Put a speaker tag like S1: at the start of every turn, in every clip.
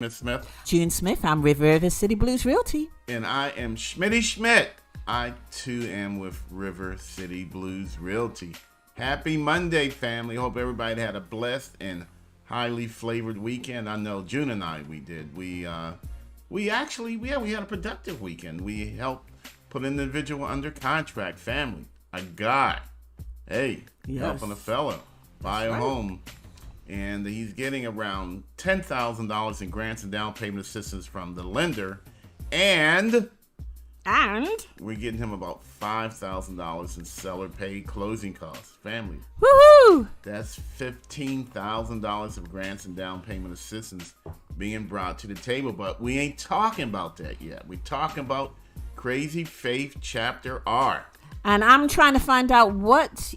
S1: Miss Smith.
S2: June Smith. I'm River City Blues Realty.
S1: And I am Schmitty Schmidt. I too am with River City Blues Realty. Happy Monday, family. Hope everybody had a blessed and highly flavored weekend. I know June and I, we did. We had a productive weekend. We helped put an individual under contract, family, a guy. Hey, helping a fella buy a home. And he's getting around $10,000 in grants and down payment assistance from the lender. And we're getting him about $5,000 in seller paid closing costs. Family.
S2: Woohoo!
S1: That's $15,000 of grants and down payment assistance being brought to the table. But we ain't talking about that yet. We're talking about Crazy Faith Chapter R.
S2: And I'm trying to find out what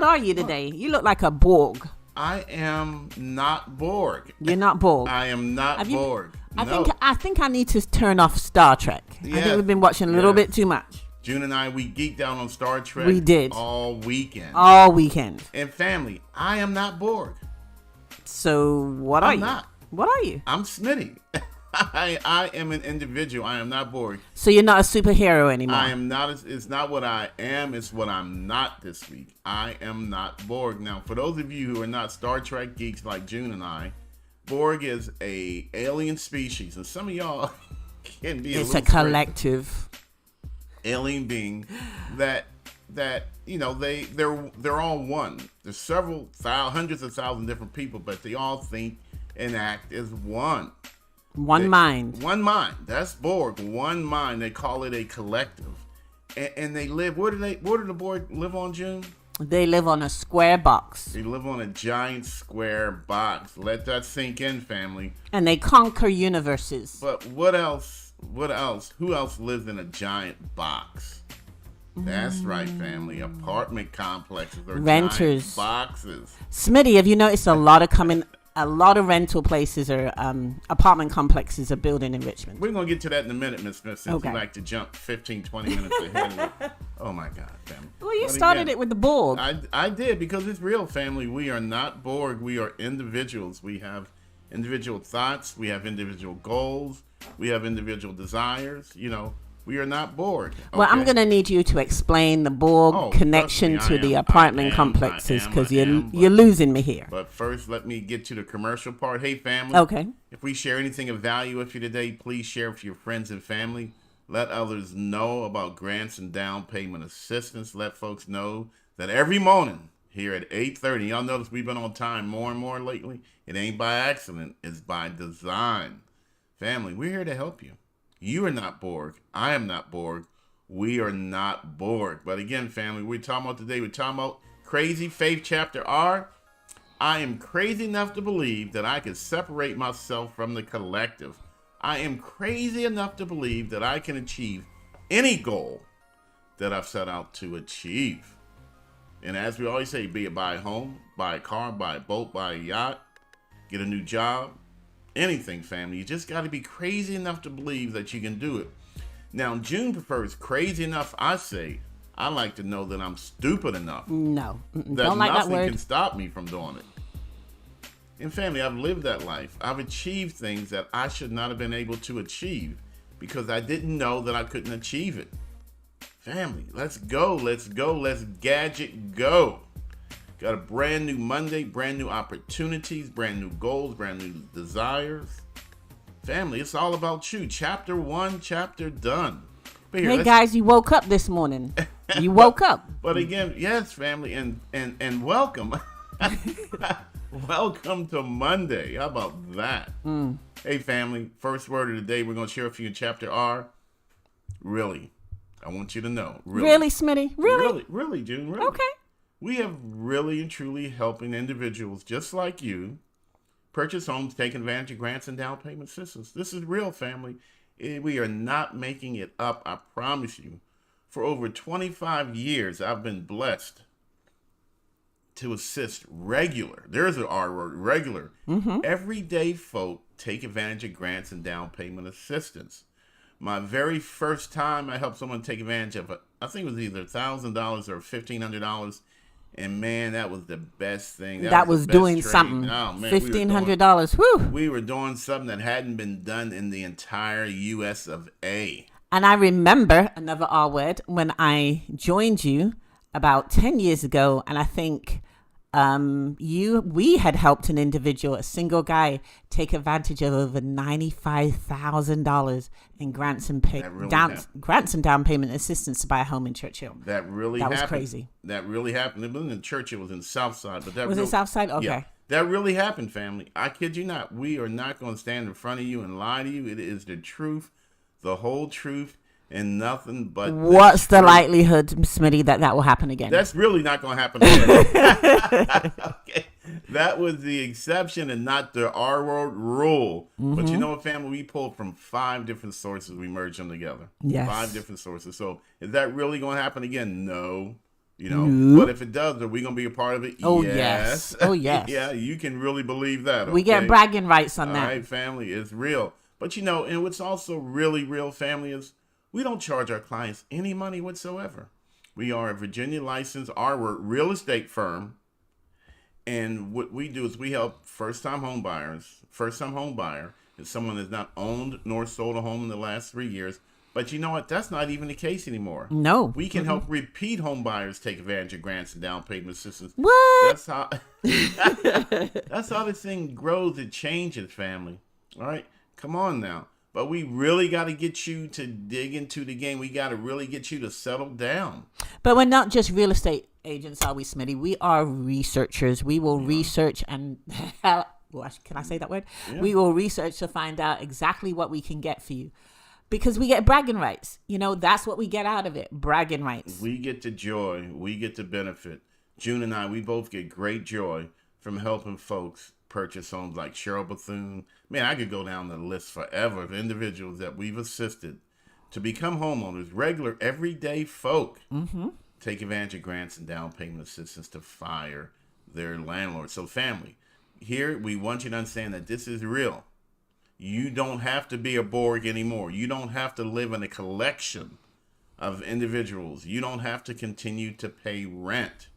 S2: are you today? You look like a Borg.
S1: I am not Borg.
S2: You're not Borg.
S1: I am not Borg.
S2: I think I need to turn off Star Trek.
S1: Yeah.
S2: I think we've been watching a little bit too much.
S1: June and I, we geeked out on Star Trek.
S2: We did.
S1: All weekend.
S2: And
S1: family, I am not Borg.
S2: So what are you?
S1: I'm not.
S2: What are you?
S1: I'm Smitty. I am an individual. I am not Borg.
S2: So you're not a superhero anymore?
S1: I am not. It's not what I am. It's what I'm not this week. I am not Borg. Now, for those of you who are not Star Trek geeks like June and I, Borg is a alien species, and some of y'all can be.
S2: It's a collective
S1: alien being that they're all one. There's several hundreds of thousands of different people, but they all think and act as one.
S2: One mind.
S1: That's Borg. One mind. They call it a collective, and they live. Where do the Borg live on, June?
S2: They live on a square box.
S1: They live on a giant square box. Let that sink in, family.
S2: And they conquer universes.
S1: But what else? Who else lives in a giant box? That's right, family. Apartment complexes or
S2: renters.
S1: Giant boxes.
S2: Smitty, have you noticed a lot of rental places or apartment complexes are building in Richmond?
S1: We're going to get to that in a minute, Miss Smith, since you like to jump 15, 20 minutes ahead. Oh, my God, family.
S2: Well, you started it with the Borg.
S1: I did, because it's real, family. We are not Borg. We are individuals. We have individual thoughts. We have individual goals. We have individual desires. We are not Borg. Okay?
S2: Well, I'm going to need you to explain the Borg connection to the apartment complexes, because you're losing me here.
S1: But first, let me get to the commercial part. Hey, family.
S2: Okay.
S1: If we share anything of value with you today, please share with your friends and family. Let others know about grants and down payment assistance. Let folks know that every morning here at 8:30, y'all notice we've been on time more and more lately. It ain't by accident. It's by design. Family, we're here to help you. You are not Borg. I am not Borg. We are not Borg. But again, family, we're talking about Crazy Faith Chapter R. I am crazy enough to believe that I can separate myself from the collective. I am crazy enough to believe that I can achieve any goal that I've set out to achieve. And as we always say, be it buy a home, buy a car, buy a boat, buy a yacht, get a new job, anything, family. You just got to be crazy enough to believe that you can do it. Now, June prefers crazy enough. I like to know that I'm stupid enough.
S2: No.
S1: Don't like that word. Nothing can stop me from doing it. And family, I've lived that life. I've achieved things that I should not have been able to achieve because I didn't know that I couldn't achieve it. Family, let's go. Let's gadget go. Got a brand new Monday, brand new opportunities, brand new goals, brand new desires. Family, it's all about you. Chapter 1, chapter done.
S2: Hey guys, you woke up this morning. You woke up.
S1: But again, yes, family, and welcome. Welcome to Monday. How about that? Hey family, first word of the day, we're going to share with you in chapter R. Really. I want you to know.
S2: Really, Smitty? Really?
S1: Really, June. Really.
S2: Okay.
S1: We have really and truly helping individuals just like you purchase homes, taking advantage of grants and down payment assistance. This is real, family. We are not making it up, I promise you. For over 25 years, I've been blessed to assist there's an R word, regular, everyday folk take advantage of grants and down payment assistance. My very first time I helped someone take advantage of I think it was either $1,000 or $1,500 And man, that was the best thing.
S2: That was doing something.
S1: Oh, man,
S2: $1,500. Whew.
S1: We were doing something that hadn't been done in the entire U.S. of A.
S2: And I remember another R word when I joined you about 10 years ago, and I think we had helped an individual, a single guy, take advantage of over $95,000 in grants and down payment assistance to buy a home in Churchill.
S1: That was crazy. That really happened. It wasn't in Churchill, it was in Southside. But
S2: it Southside? Okay.
S1: Yeah, that really happened, family. I kid you not. We are not going to stand in front of you and lie to you. It is the truth, the whole truth. And nothing but...
S2: What's the likelihood, Smitty, that will happen again?
S1: That's really not going to happen again. Okay. That was the exception and not the R-word rule. Mm-hmm. But you know what, family? We pulled from 5 different sources. We merged them together.
S2: Yes.
S1: 5 different sources. So is that really going to happen again? No. But if it does, are we going to be a part of it?
S2: Oh, yes. Oh, yes.
S1: Yeah, you can really believe that. Okay?
S2: We get bragging rights on that.
S1: All right, family. It's real. But, and what's also really real, family, is we don't charge our clients any money whatsoever. We are a Virginia licensed real estate firm. And what we do is we help first-time home buyer is someone that's not owned nor sold a home in the last 3 years. But you know what? That's not even the case anymore.
S2: No.
S1: We can help repeat home buyers take advantage of grants and down payment assistance.
S2: What?
S1: That's how this thing grows. It changes, family. All right? Come on now. But we really got to get you to dig into the game. We got to really get you to settle down.
S2: But we're not just real estate agents, are we, Smitty? We are researchers. We will research and... can I say that word? Yeah. We will research to find out exactly what we can get for you. Because we get bragging rights. That's what we get out of it. Bragging rights.
S1: We get the joy. We get the benefit. June and I, we both get great joy from helping folks purchase homes like Cheryl Bethune. Man, I could go down the list forever of individuals that we've assisted to become homeowners, regular, everyday folk. Mm-hmm. Take advantage of grants and down payment assistance to fire their landlord. So family, here we want you to understand that this is real. You don't have to be a Borg anymore. You don't have to live in a collection of individuals. You don't have to continue to pay rent.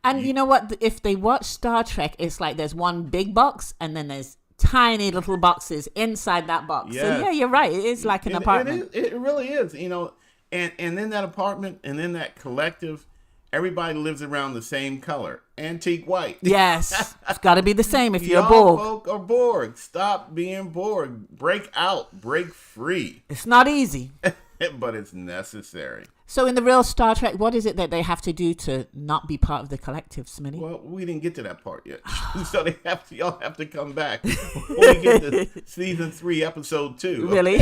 S2: And you know what? If they watch Star Trek, it's like there's one big box and then there's tiny little boxes inside that box. Yes. So yeah, you're right. It is like an apartment.
S1: It really is. And in that apartment and in that collective, everybody lives around the same color, antique white.
S2: Yes, it's got to be the same if you're a Borg.
S1: Folk are Borg. Stop being Borg. Break out. Break free.
S2: It's not easy.
S1: But it's necessary.
S2: So in the real Star Trek, what is it that they have to do to not be part of the collective, Smitty?
S1: Well, we didn't get to that part yet. So y'all have to come back before we get to season 3, episode 2.
S2: Really?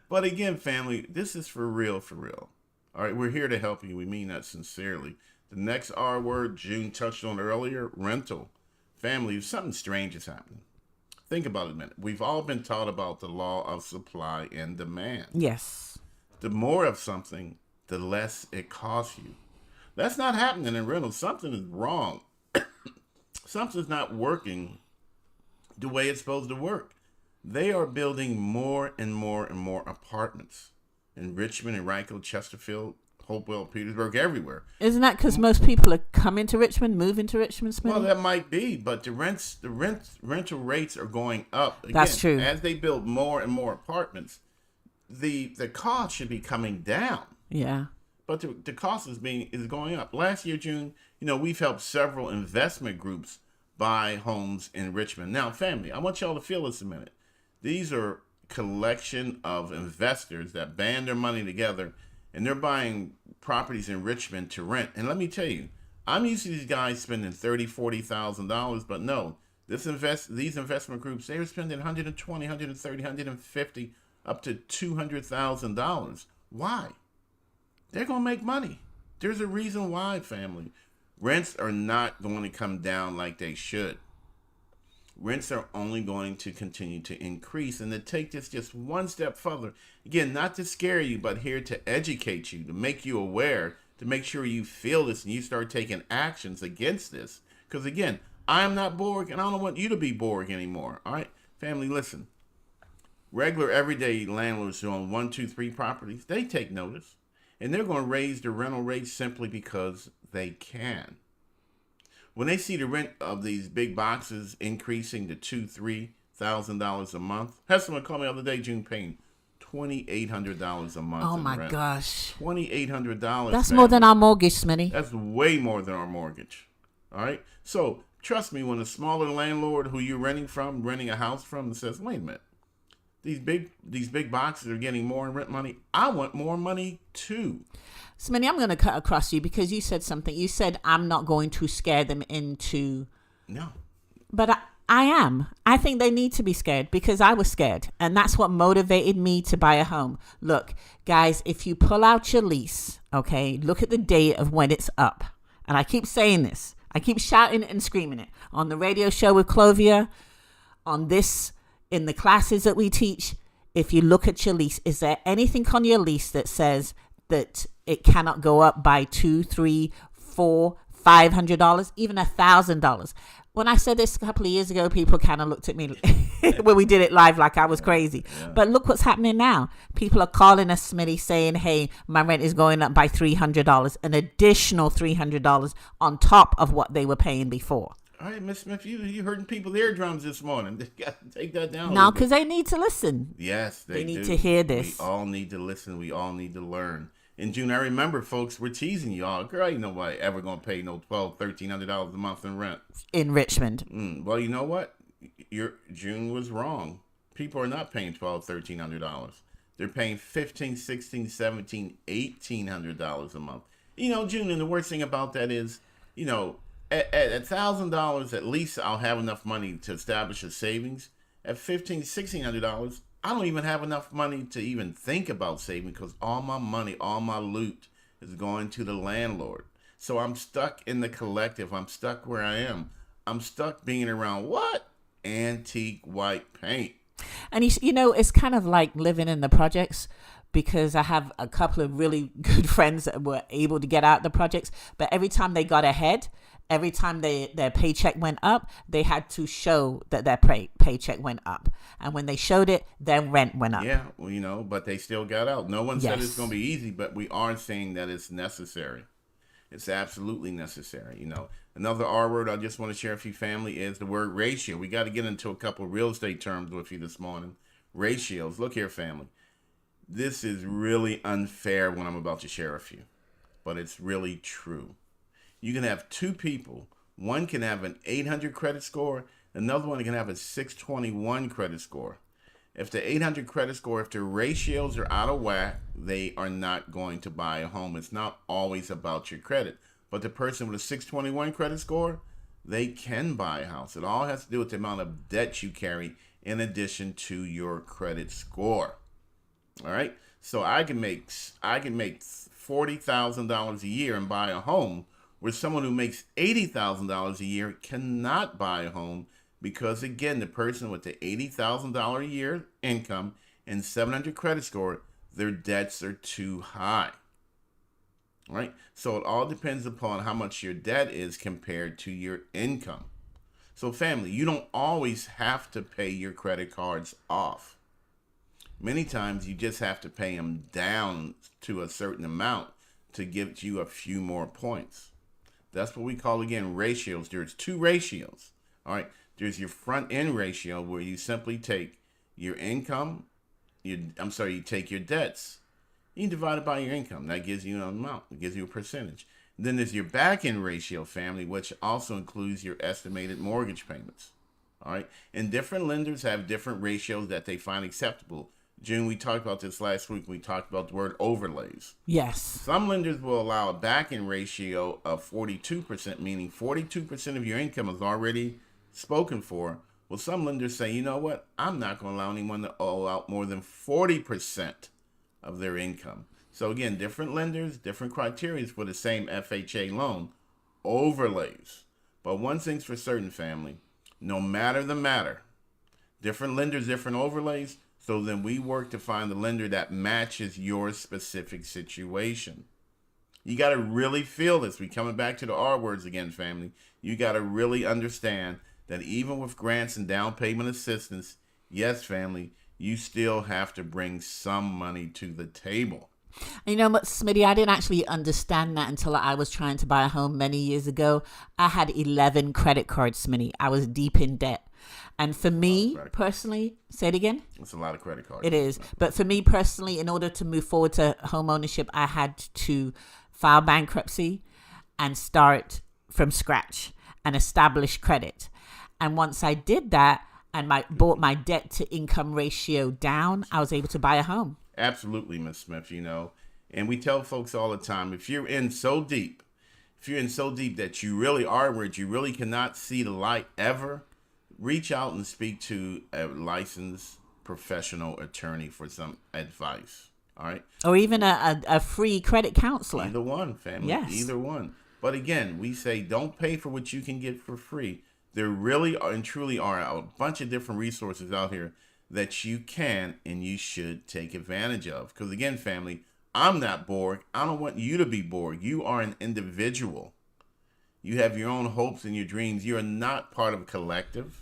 S1: But again, family, this is for real, for real. All right, we're here to help you. We mean that sincerely. The next R word June touched on earlier, rental. Family, something strange is happening. Think about it a minute. We've all been taught about the law of supply and demand.
S2: Yes.
S1: The more of something, the less it costs you. That's not happening in rental. Something is wrong. Something's not working the way it's supposed to work. They are building more and more and more apartments in Richmond and Rickel, Chesterfield, Hopewell, Petersburg, everywhere.
S2: Isn't that because most people are coming to Richmond, moving to Richmond, Smitty?
S1: Well, that might be, but the rental rates are going up. Again,
S2: that's true.
S1: As they build more and more apartments, the cost should be coming down.
S2: Yeah.
S1: But the cost is going up. Last year, June, we've helped several investment groups buy homes in Richmond. Now, family, I want y'all to feel this a minute. These are collection of investors that band their money together, and they're buying properties in Richmond to rent. And let me tell you, I'm used to these guys spending $30,000, $40,000, but no, these investment groups, they were spending $120,000, $130,000, $150,000, up to $200,000. Why? They're going to make money. There's a reason why, family. Rents are not going to come down like they should. Rents are only going to continue to increase. And to take this just one step further, again, not to scare you, but here to educate you, to make you aware, to make sure you feel this and you start taking actions against this. Because again, I'm not Borg and I don't want you to be Borg anymore. All right, family, listen. Regular everyday landlords who own 1, 2, 3 properties, they take notice. And they're going to raise the rental rates simply because they can. When they see the rent of these big boxes increasing to $2,000-$3,000 a month, had someone call me the other day, June, paying $2,800 a month.
S2: Oh
S1: in
S2: my
S1: rent.
S2: gosh.
S1: $2,800.
S2: That's more than our mortgage, Smitty.
S1: That's way more than our mortgage. All right. So trust me, when a smaller landlord who you're renting a house from, says, "Wait a minute, these big boxes are getting more in rent money. I want more money too."
S2: Smitty, I'm going to cut across you because you said something. You said I'm not going to scare them into.
S1: No.
S2: But I am. I think they need to be scared because I was scared. And that's what motivated me to buy a home. Look, guys, if you pull out your lease, okay, look at the date of when it's up. And I keep saying this. I keep shouting it and screaming it. On the radio show with Clovia, on this, in the classes that we teach, if you look at your lease, is there anything on your lease that says that it cannot go up by $200, $300, $400, $500, even $1,000? When I said this a couple of years ago, people kind of looked at me when we did it live like I was crazy. Yeah. But look what's happening now. People are calling us, Smitty, saying, "Hey, my rent is going up by $300, an additional $300 on top of what they were paying before."
S1: All right, Miss Smith, you hurting people's eardrums this morning. They got to take that down.
S2: No, because they need to listen.
S1: Yes, they
S2: need to hear this.
S1: We all need to listen. We all need to learn. In June, I remember, folks, we're teasing y'all. Girl, ain't nobody ever going to pay no $1,200, $1,300 a month in rent.
S2: In Richmond.
S1: Well, you know what? June was wrong. People are not paying $1,200, $1,300. They're paying $1,500, $1,600, $1,700, $1,800 a month. You know, June, and the worst thing about that is, you know, at $1,000, at least I'll have enough money to establish a savings. At $1,500, $1,600, I don't even have enough money to even think about saving because all my money, all my loot is going to the landlord. So I'm stuck in the collective. I'm stuck where I am. I'm stuck being around what? Antique white paint.
S2: And you know, it's kind of like living in the projects because I have a couple of really good friends that were able to get out the projects, but every time they got ahead, every time their paycheck went up, they had to show that their paycheck went up. And when they showed it, their rent went up.
S1: Yeah, well, you know, but they still got out. No one said it's going to be easy, but we are saying that it's necessary. It's absolutely necessary, you know. Another R word I just want to share with you, family, is the word ratio. We got to get into a couple of real estate terms with you this morning. Ratios. Look here, family. This is really unfair what I'm about to share with you, but it's really true. You can have two people. One can have an 800 credit score. Another one can have a 621 credit score. If the 800 credit score, if the ratios are out of whack, they are not going to buy a home. It's not always about your credit. But the person with a 621 credit score, they can buy a house. It all has to do with the amount of debt you carry in addition to your credit score. All right? So I can make $40,000 a year and buy a home, where someone who makes $80,000 a year cannot buy a home because, again, the person with the $80,000 a year income and 700 credit score, their debts are too high. Right? So it all depends upon how much your debt is compared to your income. So, family, you don't always have to pay your credit cards off. Many times you just have to pay them down to a certain amount to give you a few more points. That's what we call, again, ratios. There's two ratios. All right. There's your front end ratio where you simply take your income, you take your debts, you divide it by your income. That gives you an amount. It gives you a percentage. Then there's your back end ratio, family, which also includes your estimated mortgage payments. All right. And different lenders have different ratios that they find acceptable. June, we talked about this last week. We talked about the word overlays.
S2: Yes.
S1: Some lenders will allow a back-end ratio of 42%, meaning 42% of your income is already spoken for. Well, some lenders say, you know what? I'm not going to allow anyone to owe out more than 40% of their income. So, again, different lenders, different criteria for the same FHA loan. Overlays. But one thing's for certain, family. No matter the matter, different lenders, different overlays. So then we work to find the lender that matches your specific situation. You got to really feel this. We coming back to the R words again, family. You got to really understand that even with grants and down payment assistance, yes, family, you still have to bring some money to the table.
S2: You know what, Smitty, I didn't actually understand that until I was trying to buy a home many years ago. I had 11 credit cards, Smitty. I was deep in debt. And for me personally, say it again.
S1: It's a lot of credit cards.
S2: It is. But for me personally, in order to move forward to home ownership, I had to file bankruptcy and start from scratch and establish credit. And once I did that and brought my debt to income ratio down, I was able to buy a home.
S1: Absolutely, Ms. Smith, you know. And we tell folks all the time, if you're in so deep that you really are where you really cannot see the light ever, reach out and speak to a licensed professional attorney for some advice. All right.
S2: Or even a free credit counselor.
S1: Either one, family.
S2: Yes.
S1: Either one. But again, we say don't pay for what you can get for free. There really are and truly are a bunch of different resources out here that you can and you should take advantage of. Because again, family, I'm not Borg. I don't want you to be Borg. You are an individual. You have your own hopes and your dreams. You are not part of a collective.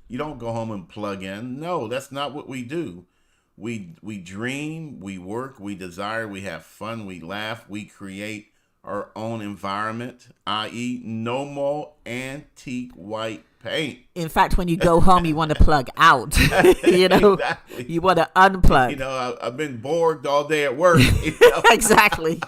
S1: You don't go home and plug in. No, that's not what we do. We dream, we work, we desire, we have fun, we laugh, we create our own environment, i.e. no more antique white paint.
S2: In fact, when you go home, you want to plug out. You know,
S1: Exactly.
S2: You want to unplug.
S1: You know, I've been bored all day at work. You know?
S2: Exactly.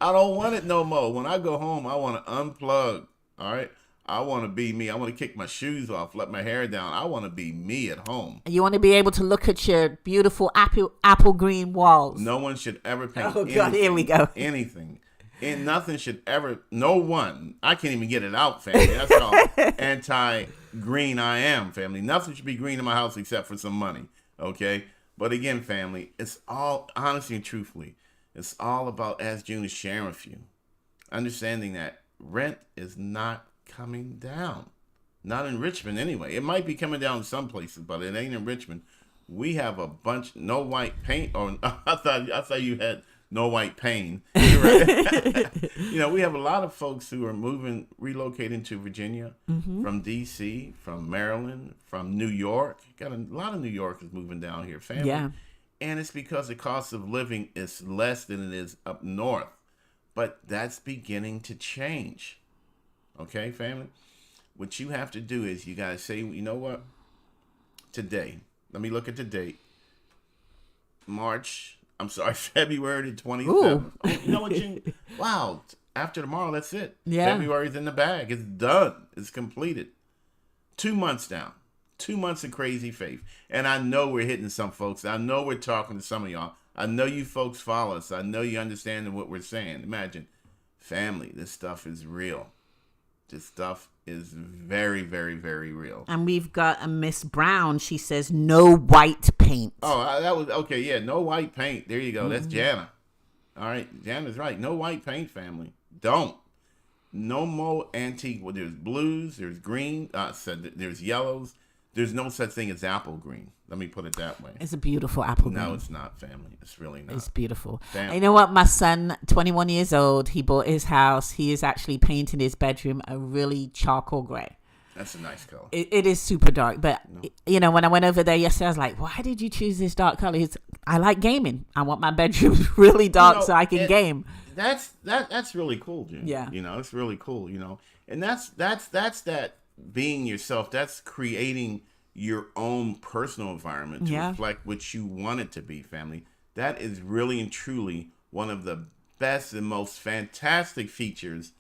S1: I don't want it no more. When I go home, I want to unplug. All right. I want to be me. I want to kick my shoes off, let my hair down. I want to be me at home.
S2: You want to be able to look at your beautiful apple green walls.
S1: No one should ever paint
S2: Oh, God, here we go.
S1: anything. And nothing should ever, no one, I can't even get it out, family. That's how anti-green I am, family. Nothing should be green in my house except for some money, okay? But again, family, it's all, honestly and truthfully, it's all about, as June is sharing with you, understanding that rent is not coming down. Not in Richmond anyway. It might be coming down in some places, but it ain't in Richmond. We have a bunch, no white paint, or I thought you had no white pain. You're right. You know, we have a lot of folks who are relocating to Virginia, from D.C., from Maryland, from New York. Got a lot of New Yorkers moving down here, family.
S2: Yeah.
S1: And it's because the cost of living is less than it is up north. But that's beginning to change. Okay, family? What you have to do is you got to say, you know what? Today, let me look at the date. February the 27th. Oh, you know what, June? Wow. After tomorrow, that's it.
S2: Yeah.
S1: February's in the bag. It's done. It's completed. 2 months down. 2 months of crazy faith. And I know we're hitting some folks. I know we're talking to some of y'all. I know you folks follow us. I know you understand what we're saying. Imagine, family, this stuff is real. This stuff is very, very, very real.
S2: And we've got a Miss Brown. She says no white paint.
S1: Oh, that was okay. Yeah, no white paint. There you go. That's Jana. All right, Jana's right. No white paint, family. Don't. No more antique. Well, there's blues. There's green. There's yellows. There's no such thing as apple green. Let me put it that way.
S2: It's a beautiful apple green.
S1: No, it's not, family. It's really not.
S2: It's beautiful.
S1: Damn.
S2: You know what? My son, 21 years old, he bought his house. He is actually painting his bedroom a really charcoal gray.
S1: That's a nice color.
S2: It is super dark. But, you know, when I went over there yesterday, I was like, why did you choose this dark color? I like gaming. I want my bedroom really dark so I can game.
S1: That's really cool, June.
S2: Yeah.
S1: You know, it's really cool, you know. And that's that being yourself. That's creating your own personal environment to reflect what you want it to be, family. That is really and truly one of the best and most fantastic features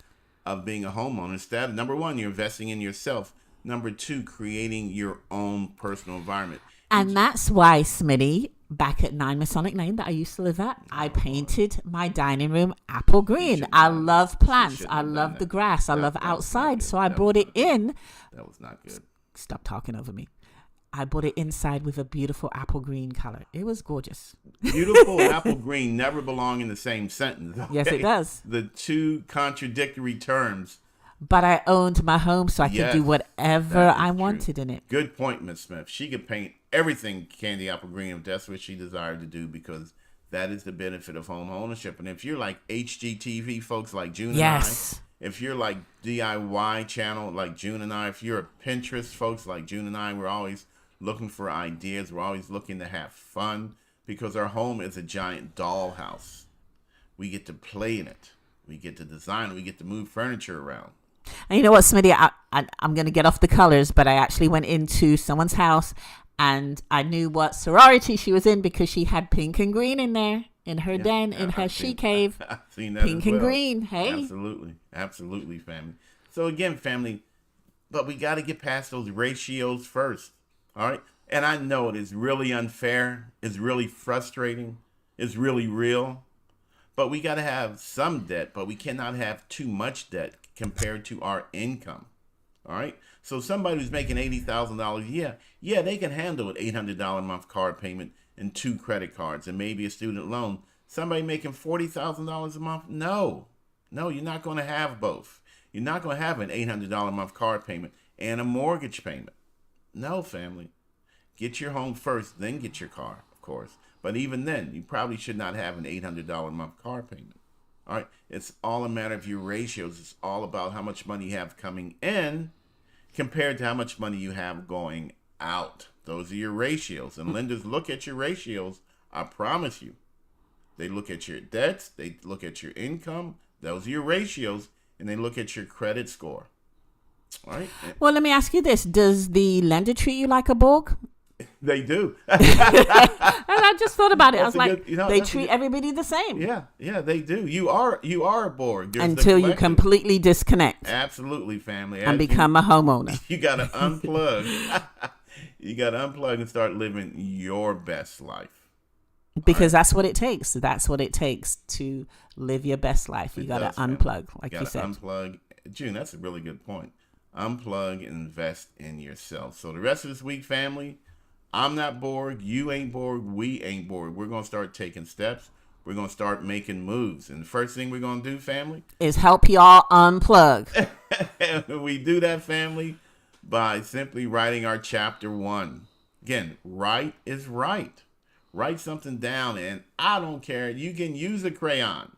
S1: of being a homeowner. Instead, number one, you're investing in yourself. Number two, creating your own personal environment.
S2: And that's why, Smitty, back at 9 Masonic Lane that I used to live at, I painted my dining room apple green. I love plants. I love the grass. I love outside. So I brought it in.
S1: That was not good.
S2: Stop talking over me. I brought it inside with a beautiful apple green color. It was gorgeous.
S1: Beautiful and apple green never belong in the same sentence. Okay?
S2: Yes, it does.
S1: The two contradictory terms.
S2: But I owned my home, so I could do whatever I wanted in it.
S1: Good point, Miss Smith. She could paint everything candy apple green if that's what she desired to do, because that is the benefit of home ownership. And if you're like HGTV folks like June and I, if you're like DIY channel like June and I, if you're a Pinterest folks like June and I, we're always looking for ideas. We're always looking to have fun, because our home is a giant dollhouse. We get to play in it. We get to design it. We get to move furniture around.
S2: And you know what, Smitty? I'm going to get off the colors, but I actually went into someone's house and I knew what sorority she was in because she had pink and green in there in her den, in her she cave.
S1: I've seen that
S2: pink
S1: as well.
S2: and green. Hey.
S1: Absolutely, family. So again, family, but we got to get past those ratios first. All right. And I know it is really unfair. It's really frustrating. It's really real. But we got to have some debt, but we cannot have too much debt compared to our income. All right. So somebody who's making $80,000, yeah, they can handle an $800 a month card payment and 2 credit cards and maybe a student loan. Somebody making $40,000 a month, no, you're not going to have both. You're not going to have an $800 a month card payment and a mortgage payment. No, family. Get your home first, then get your car, of course. But even then, you probably should not have an $800 a month car payment. All right. It's all a matter of your ratios. It's all about how much money you have coming in compared to how much money you have going out. Those are your ratios. And lenders look at your ratios. I promise you. They look at your debts. They look at your income. Those are your ratios. And they look at your credit score. All right.
S2: Well, let me ask you this. Does the lender treat you like a Borg?
S1: They do.
S2: And I just thought about it. I was like,
S1: good,
S2: they treat everybody the same.
S1: Yeah, they do. You are a Borg. There's
S2: until you completely disconnect.
S1: Absolutely, family.
S2: And become a homeowner.
S1: You got to unplug. You got to unplug and start living your best life.
S2: Because that's what it takes. That's what it takes to live your best life. You got to unplug, like you said.
S1: Unplug. June, that's a really good point. Unplug and invest in yourself. So the rest of this week, family, I'm not Borg. You ain't Borg. We ain't Borg. We're going to start taking steps. We're going to start making moves. And the first thing we're going to do, family,
S2: is help y'all unplug.
S1: We do that, family, by simply writing our chapter 1. Again, write is right. Write something down, and I don't care. You can use a crayon.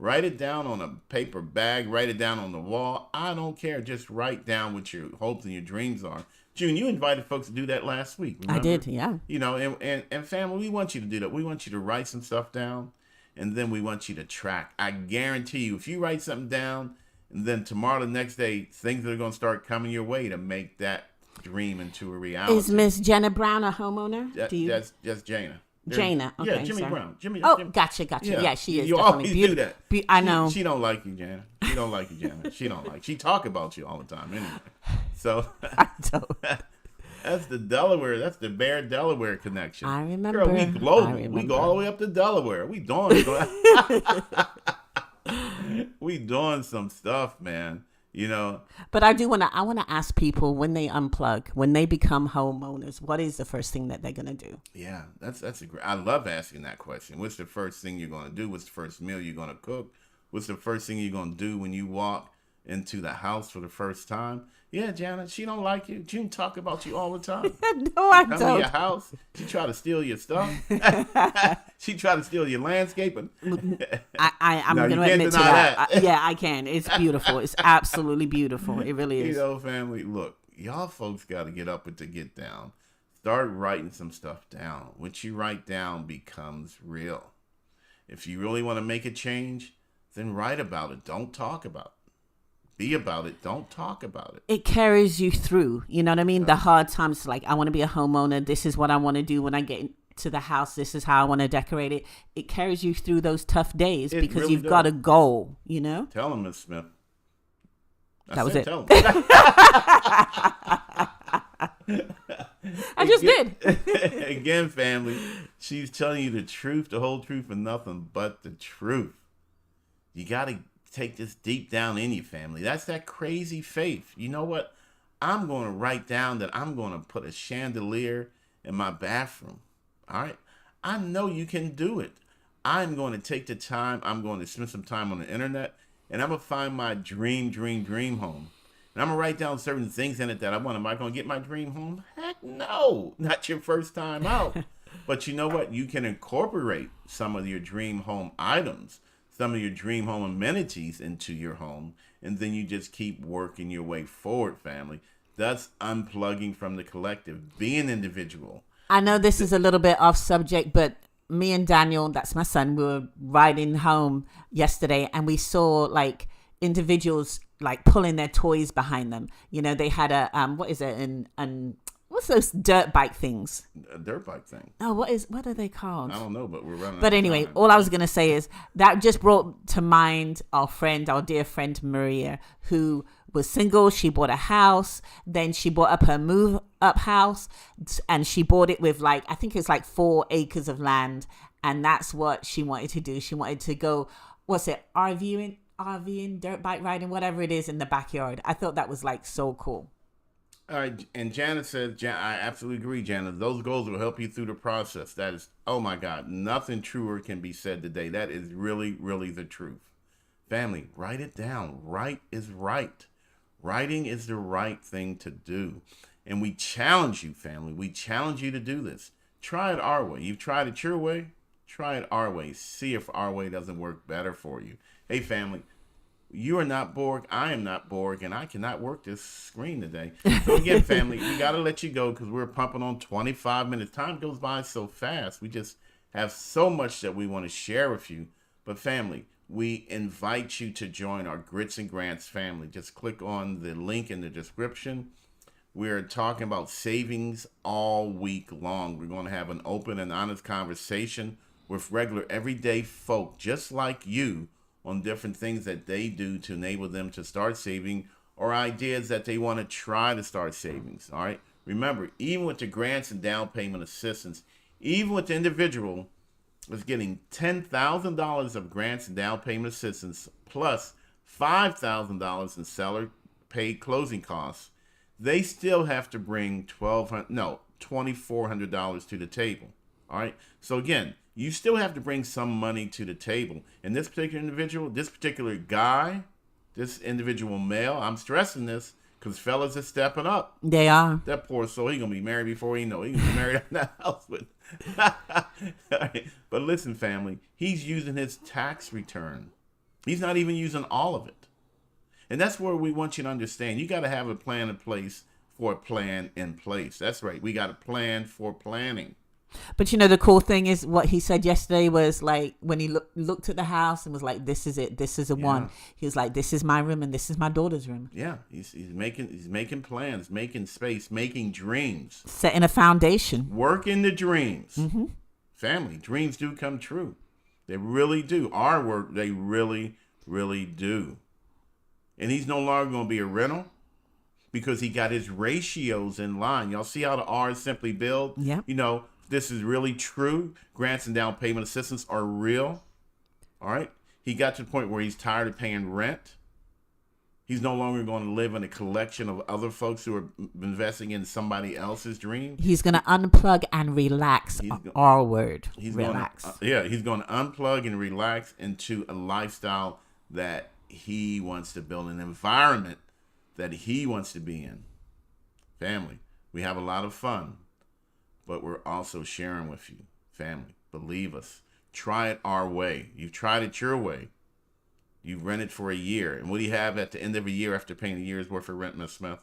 S1: Write it down on a paper bag. Write it down on the wall. I don't care. Just write down what your hopes and your dreams are. June, you invited folks to do that last week. Remember?
S2: I did, yeah.
S1: You know, and family, we want you to do that. We want you to write some stuff down, and then we want you to track. I guarantee you, if you write something down, and then tomorrow, the next day, things are going to start coming your way to make that dream into a reality.
S2: Is Miss Jenna Brown a homeowner?
S1: That's Jana.
S2: Jana. Okay,
S1: yeah, Jimmy Brown. Jimmy.
S2: Gotcha. Yeah, she is.
S1: You always do that.
S2: I know.
S1: She don't like you, Jana. She don't like you, Jana. She don't like. She talk about you all the time anyway. So
S2: I don't.
S1: That's the Delaware. That's the Bear Delaware connection.
S2: I remember.
S1: Girl, we global. We go all the way up to Delaware. We doing we doing some stuff, man. You know.
S2: But I want to ask people, when they unplug, when they become homeowners, what is the first thing that they're gonna do?
S1: Yeah, that's a great. I love asking that question. What's the first thing you're gonna do? What's the first meal you're gonna cook? What's the first thing you're gonna do when you walk into the house for the first time? Yeah, Janet, she don't like you. June talk about you all the time.
S2: No, I
S1: Come
S2: don't.
S1: to your house. She try to steal your stuff. She try to steal your landscaping.
S2: I'm
S1: No,
S2: going to admit to that. Yeah, I can. It's beautiful. It's absolutely beautiful. It really is.
S1: You know, family, look, y'all folks got to get up and to get down. Start writing some stuff down. What you write down becomes real. If you really want to make a change, then write about it. Don't talk about it. Be about it. Don't talk about it.
S2: It carries you through. You know what I mean? The hard times, like, I want to be a homeowner. This is what I want to do when I get to the house. This is how I want to decorate it. It carries you through those tough days because
S1: really
S2: you've
S1: does.
S2: got a goal, you know?
S1: Tell him, Miss Smith.
S2: That was it.
S1: Tell him.
S2: I just did.
S1: Again, family, she's telling you the truth, the whole truth, and nothing but the truth. You got to take this deep down in your family. That's that crazy faith. You know what? I'm going to write down that I'm going to put a chandelier in my bathroom. All right? I know you can do it. I'm going to take the time. I'm going to spend some time on the internet, and I'm going to find my dream home. And I'm going to write down certain things in it that I want. Am I going to get my dream home? Heck no. Not your first time out. But you know what? You can incorporate some of your dream home items, some of your dream home amenities into your home, and then you just keep working your way forward, family. That's unplugging from the collective. Be an individual.
S2: I know this is a little bit off subject, but me and Daniel, that's my son, we were riding home yesterday, and we saw like individuals like pulling their toys behind them. You know, they had a what is it? And what's those dirt bike things?
S1: A dirt bike thing.
S2: Oh, what are they called?
S1: I don't know, but we're running.
S2: But anyway, all I was gonna say is that just brought to mind our dear friend Maria, who was single. She bought a house, then she bought up her move up house, and she bought it with like, I think it's like 4 acres of land, and that's what she wanted to do. She wanted to go, what's it, RVing, dirt bike riding, whatever it is, in the backyard. I thought that was like so cool.
S1: All right, and Janet said, I absolutely agree, Janet. Those goals will help you through the process. That is, oh my God, nothing truer can be said today. That is really, really the truth. Family, write it down. Right is right. Writing is the right thing to do. And we challenge you, family. We challenge you to do this. Try it our way. You've tried it your way. Try it our way. See if our way doesn't work better for you. Hey, family, you are not Borg. I am not Borg, and I cannot work this screen today. So again, family, we got to let you go because we're pumping on 25 minutes. Time goes by so fast. We just have so much that we want to share with you. But family, we invite you to join our Grits and Grants family. Just click on the link in the description. We're talking about savings all week long. We're going to have an open and honest conversation with regular everyday folk just like you on different things that they do to enable them to start saving or ideas that they want to try to start savings. All right. Remember, even with the grants and down payment assistance, even with the individual was getting $10,000 of grants and down payment assistance plus $5,000 in seller paid closing costs, they still have to bring $2,400 to the table. All right. So again, you still have to bring some money to the table. And this particular individual, this particular guy, this individual male, I'm stressing this because fellas are stepping up.
S2: They are.
S1: That poor soul, he's going to be married before he know. He's going to be married in that house with. But listen, family, he's using his tax return. He's not even using all of it. And that's where we want you to understand. You got to have a plan in place for a plan in place. That's right. We got a plan for planning.
S2: But you know, the cool thing is what he said yesterday was like when he looked at the house and was like, this is it. This is the one. He was like, this is my room and this is my daughter's room.
S1: Yeah. He's making plans, making space, making dreams.
S2: Setting a foundation.
S1: Working the dreams.
S2: Mm-hmm.
S1: Family, dreams do come true. They really do. Our work, they really, really do. And he's no longer going to be a rental because he got his ratios in line. Y'all see how the R's simply build?
S2: Yeah.
S1: You know, this is really true. Grants and down payment assistance are real. All right. He got to the point where he's tired of paying rent. He's no longer going to live in a collection of other folks who are investing in somebody else's dream.
S2: He's going to unplug and relax. Our word. Relax.
S1: He's going to unplug and relax into a lifestyle that he wants to build, an environment that he wants to be in. Family, we have a lot of fun, but we're also sharing with you. Family, believe us. Try it our way. You've tried it your way. You've rented for a year. And what do you have at the end of a year after paying a year's worth of rent, Ms. Smith?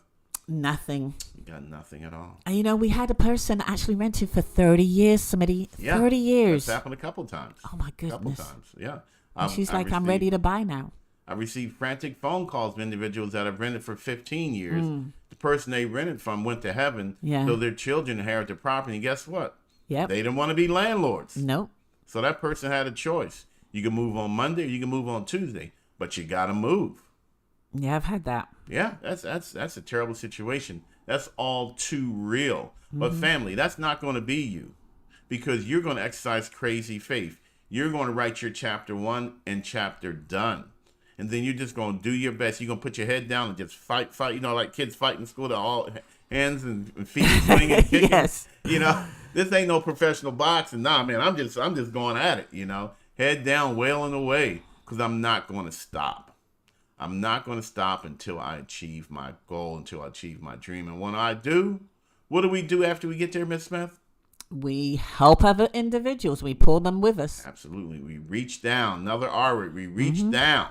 S2: Nothing.
S1: You got nothing at all.
S2: And you know, we had a person actually rented for 30 years, somebody.
S1: Yeah,
S2: 30 years.
S1: That's happened a couple times.
S2: Oh, my goodness.
S1: A couple times, yeah.
S2: And she's like, I'm ready to buy now.
S1: I received frantic phone calls from individuals that have rented for 15 years. The person they rented from went to heaven, so their children inherit the property. And guess what?
S2: Yep.
S1: They didn't want to be landlords.
S2: Nope.
S1: So that person had a choice. You can move on Monday or you can move on Tuesday, but you got to move.
S2: Yeah, I've had that.
S1: Yeah, that's a terrible situation. That's all too real. But family, that's not going to be you because you're going to exercise crazy faith. You're going to write your chapter 1 and chapter done. And then you're just going to do your best. You're going to put your head down and just fight. You know, like kids fight in school, they're all hands and feet swinging and kicking.
S2: Yes.
S1: You know, this ain't no professional boxing. Nah, man, I'm just going at it, you know. Head down, wailing away, because I'm not going to stop. I'm not going to stop until I achieve my goal, until I achieve my dream. And when I do, what do we do after we get there, Miss Smith?
S2: We help other individuals. We pull them with us.
S1: Absolutely. We reach down. Another R word. We reach down.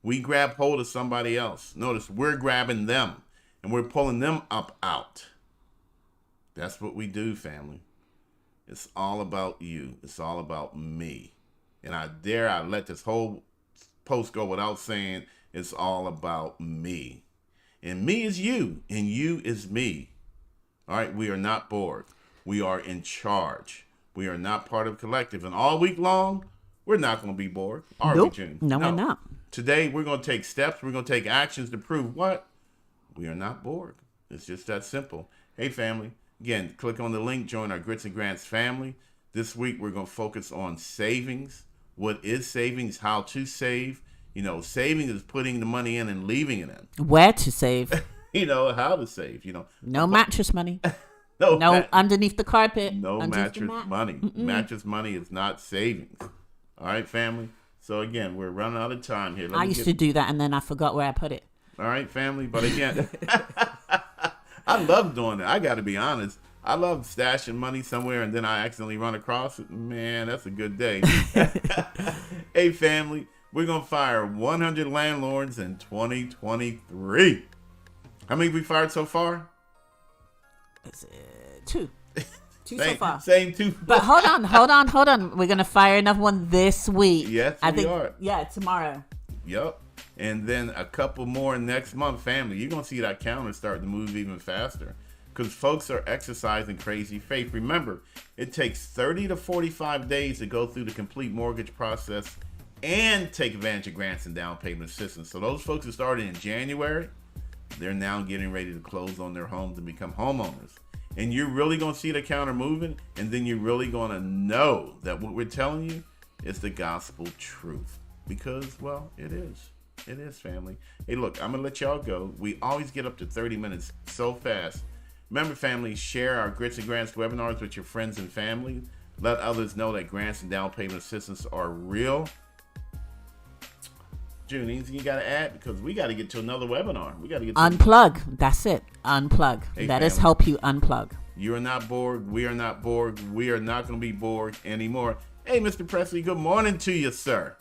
S1: We grab hold of somebody else. Notice we're grabbing them and we're pulling them up out. That's what we do, family. It's all about you. It's all about me. And I let this whole post go without saying it's all about me. And me is you, and you is me. All right, we are not bored. We are in charge. We are not part of a collective. And all week long, we're not going to be bored. Are we,
S2: Nope.
S1: June?
S2: No, we're not.
S1: Today, we're going to take steps. We're going to take actions to prove what? We are not bored. It's just that simple. Hey, family. Again, click on the link. Join our Grits and Grants family. This week, we're going to focus on savings. What is savings? How to save. You know, saving is putting the money in and leaving it in.
S2: Where to save?
S1: You know, how to save. You know,
S2: No mattress money.
S1: no,
S2: No underneath the carpet.
S1: no
S2: underneath the
S1: mattress money. Mattress money is not savings. All right, family. So again, we're running out of time here.
S2: I used to do that, and then I forgot where I put it.
S1: All right, family. But again, I love doing it. I got to be honest. I love stashing money somewhere and then I accidentally run across it. Man, that's a good day. Hey, family, we're going to fire 100 landlords in 2023. How many we fired so far?
S2: Two. Two so far.
S1: Same two.
S2: But hold on. We're going to fire another one this week.
S1: Yes,
S2: I
S1: we
S2: think,
S1: are.
S2: Yeah, tomorrow.
S1: Yep. And then a couple more next month, family. You're going to see that counter start to move even faster. Because folks are exercising crazy faith. Remember, it takes 30 to 45 days to go through the complete mortgage process and take advantage of grants and down payment assistance. So those folks who started in January, they're now getting ready to close on their homes and become homeowners. And you're really going to see the counter moving, and then you're really going to know that what we're telling you is the gospel truth. Because, well, it is. It is, family. Hey, look, I'm going to let y'all go. We always get up to 30 minutes so fast. Remember, family, share our Grits and Grants webinars with your friends and family. Let others know that grants and down payment assistance are real. June, anything you got to add? Because we got to get to another webinar. We got to get to
S2: Unplug. That's it. Unplug.
S1: Hey,
S2: Let us
S1: family.
S2: help you unplug.
S1: You are not bored. We are not bored. We are not going to be bored anymore. Hey, Mr. Presley, good morning to you, sir.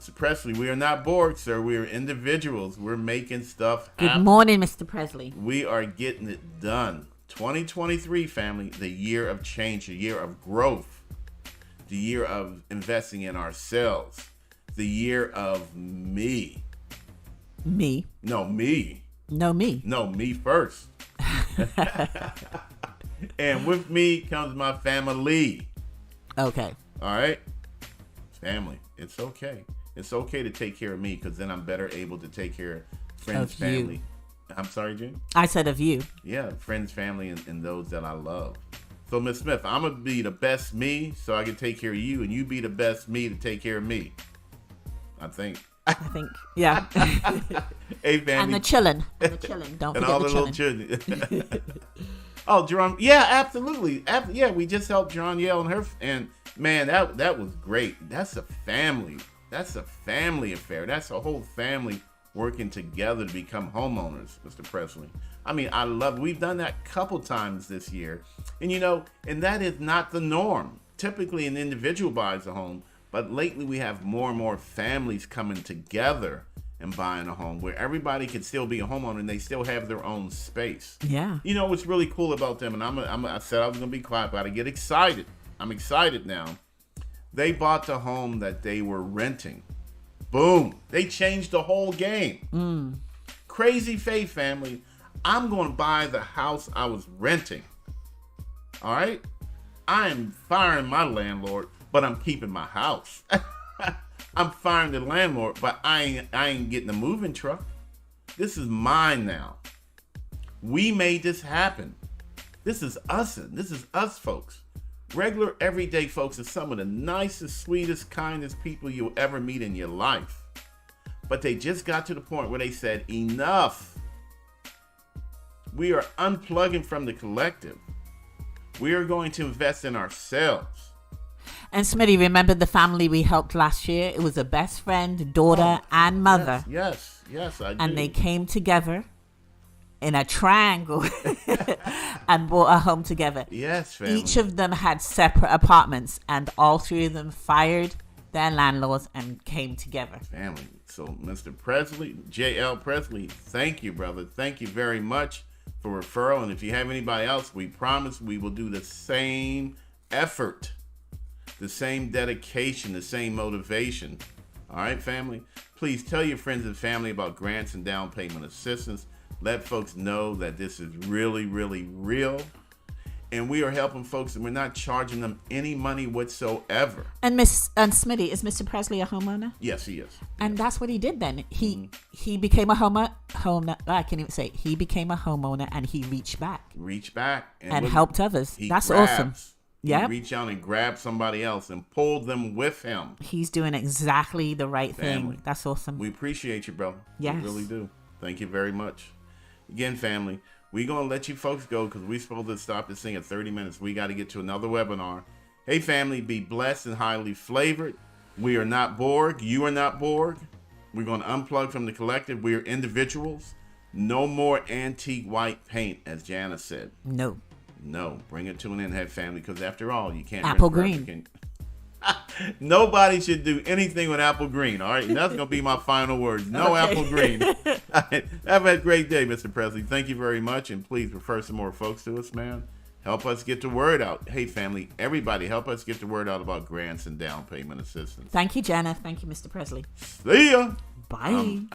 S1: Mr. Presley, we are not bored, sir. We are individuals. We're making stuff happen.
S2: Good morning, Mr. Presley.
S1: We are getting it done. 2023, family, the year of change, the year of growth, the year of investing in ourselves, the year of me.
S2: Me.
S1: No, me.
S2: No, me.
S1: No, me first. And with me comes my family.
S2: Okay.
S1: All right? Family, it's okay. It's okay to take care of me because then I'm better able to take care of friends,
S2: Of you.
S1: family. I'm sorry, Jim?
S2: I said of you.
S1: Yeah, friends, family, and those that I love. So, Miss Smith, I'm going to be the best me so I can take care of you, and you be the best me to take care of me. I think.
S2: I think. Yeah.
S1: Hey, family.
S2: And the chillin'. Don't
S1: And
S2: forget
S1: all
S2: the
S1: the little
S2: chillin'.
S1: children. Oh, Jerome. Yeah, absolutely. Yeah, we just helped Jerome Yell and her. And, man, that was great. That's a family. That's a family affair. That's a whole family working together to become homeowners, Mr. Presley. I mean, I love it. We've done that a couple times this year. And, you know, and that is not the norm. Typically, an individual buys a home. But lately, we have more and more families coming together and buying a home where everybody can still be a homeowner and they still have their own space.
S2: Yeah.
S1: You know what's really cool about them, and I said I was going to be quiet, but I get excited. I'm excited now. They bought the home that they were renting. Boom. They changed the whole game. Crazy faith, family. I'm going to buy the house I was renting. All right? I am firing my landlord, but I'm keeping my house. I'm firing the landlord, but I ain't getting a moving truck. This is mine now. We made this happen. This is us. This is us, folks. Regular, everyday folks are some of the nicest, sweetest, kindest people you'll ever meet in your life. But they just got to the point where they said, enough. We are unplugging from the collective. We are going to invest in ourselves.
S2: And Smitty, remember the family we helped last year? It was a best friend, daughter, and mother.
S1: Yes, I do.
S2: And they came together in a triangle and bought a home together.
S1: Yes, family.
S2: Each of them had separate apartments, and all three of them fired their landlords and came together.
S1: Family. So, Mr. Presley, J.L. Presley, thank you, brother. Thank you very much for referral. And if you have anybody else, we promise we will do the same effort, the same dedication, the same motivation. All right, family? Please tell your friends and family about grants and down payment assistance. Let folks know that this is really, really real. And we are helping folks, and we're not charging them any money whatsoever.
S2: And Smitty, is Mr. Presley a homeowner?
S1: Yes, he is.
S2: And that's what he did then. He became a homeowner. I can't even say it. He became a homeowner, and he reached back
S1: and
S2: helped others. That's
S1: grabs,
S2: awesome.
S1: Yeah, reach out and grab somebody else and pull them with him.
S2: He's doing exactly the right
S1: Family.
S2: thing. That's awesome.
S1: We appreciate you, brother.
S2: Yes.
S1: We really do. Thank you very much. Again, family, we're going to let you folks go because we're supposed to stop this thing at 30 minutes. We got to get to another webinar. Hey, family, be blessed and highly flavored. We are not Borg. You are not Borg. We're going to unplug from the collective. We are individuals. No more antique white paint, as Jana said. No, bring it to an end, head family, because after all, you can't
S2: apple green.
S1: Nobody should do anything with apple green, all right? And that's going to be my final words. No apple green. Have a great day, Mr. Presley. Thank you very much, and please refer some more folks to us, man. Help us get the word out. Hey, family, everybody, help us get the word out about grants and down payment assistance.
S2: Thank you, Jana. Thank you, Mr. Presley.
S1: See ya.
S2: Bye.